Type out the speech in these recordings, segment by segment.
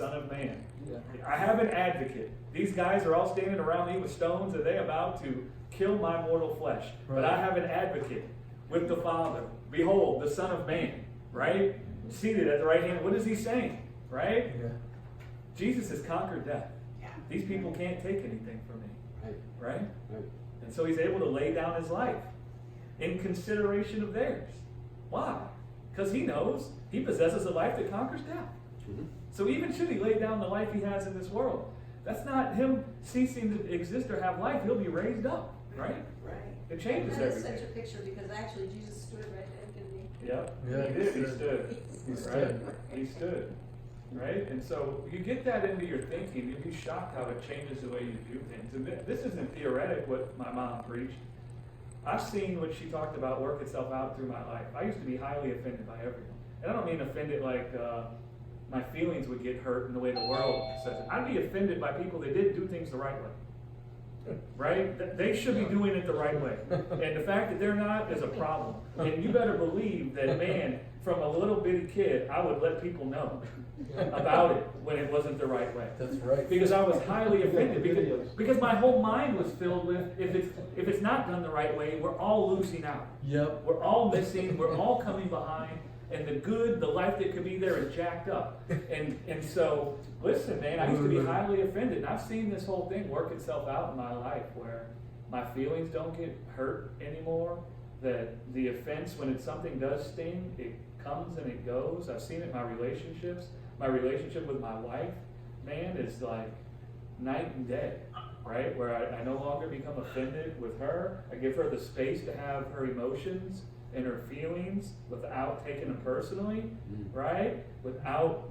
Son of Man. Yeah. I have an advocate. These guys are all standing around me with stones, and they're about to kill my mortal flesh. But I have an advocate with the Father. Behold, the Son of Man, right? Seated at the right hand. What is he saying, right? Yeah. Jesus has conquered death. These people can't take anything from me, right? And so he's able to lay down his life in consideration of theirs. Why? Because he knows he possesses a life that conquers death. So even should he lay down the life he has in this world, that's not him ceasing to exist or have life. He'll be raised up, right? Right. It changes That is everything. such a picture because actually Jesus stood right there, didn't he? Yep. Yeah, He did. He stood. He Right? stood. He stood. Right? And so you get that into your thinking, you'd be shocked how it changes the way you view things. And this isn't theoretic what my mom preached. I've seen what she talked about work itself out through my life. I used to be highly offended by everyone. And I don't mean offended like my feelings would get hurt in the way the world says it. I'd be offended by people that didn't do things the right way. Right? They should be doing it the right way. And the fact that they're not is a problem. And you better believe that, man, from a little bitty kid, I would let people know about it when it wasn't the right way. That's right. Because I was highly offended. Because my whole mind was filled with, if it's not done the right way, we're all losing out. Yep. We're all missing. We're all coming behind. And the life that could be there is jacked up. And so, listen, man, I used to be highly offended. And I've seen this whole thing work itself out in my life where my feelings don't get hurt anymore. That the offense, when something does sting, it comes and it goes. I've seen it in my relationships. My relationship with my wife, man, is like night and day, right? Where I no longer become offended with her. I give her the space to have her emotions and her feelings without taking them personally, right? Without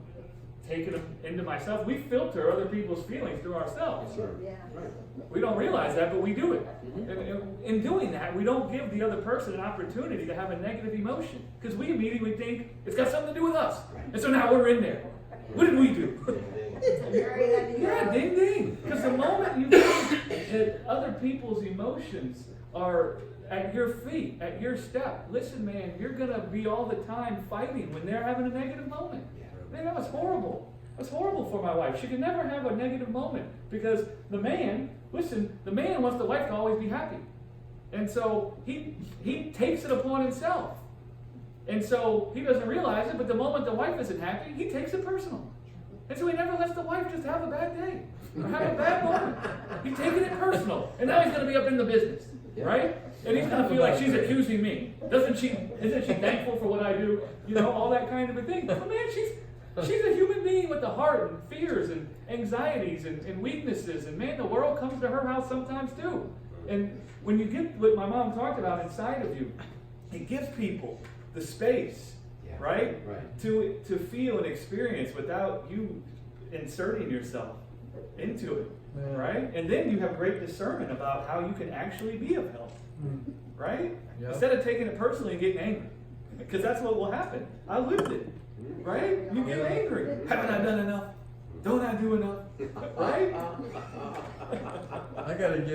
taking them into myself. We filter other people's feelings through ourselves. Yeah. We don't realize that, but we do it. And in doing that, we don't give the other person an opportunity to have a negative emotion. Because we immediately think it's got something to do with us. And so now we're in there. What did we do? Yeah, ding ding. Because the moment you think that other people's emotions are at your feet, at your step, listen, man, you're going to be all the time fighting when they're having a negative moment. Man, that was horrible. That's horrible for my wife. She could never have a negative moment because the man wants the wife to always be happy. And so he takes it upon himself. And so he doesn't realize it, but the moment the wife isn't happy, he takes it personal. And so he never lets the wife just have a bad day or have a bad moment. He's taking it personal. And now he's going to be up in the business, right? And he's going to feel like she's accusing me. Isn't she thankful for what I do? You know, all that kind of a thing. But man, she's a human being with a heart and fears and anxieties and weaknesses. And man, the world comes to her house sometimes too. And when you get what my mom talked about inside of you, it gives people the space, right? To feel and experience without you inserting yourself into it, right? And then you have great discernment about how you can actually be of help, right? Yep. Instead of taking it personally and getting angry. Because that's what will happen. I lived it, right? You get angry. Haven't I done enough? Don't I do enough? Right? I gotta get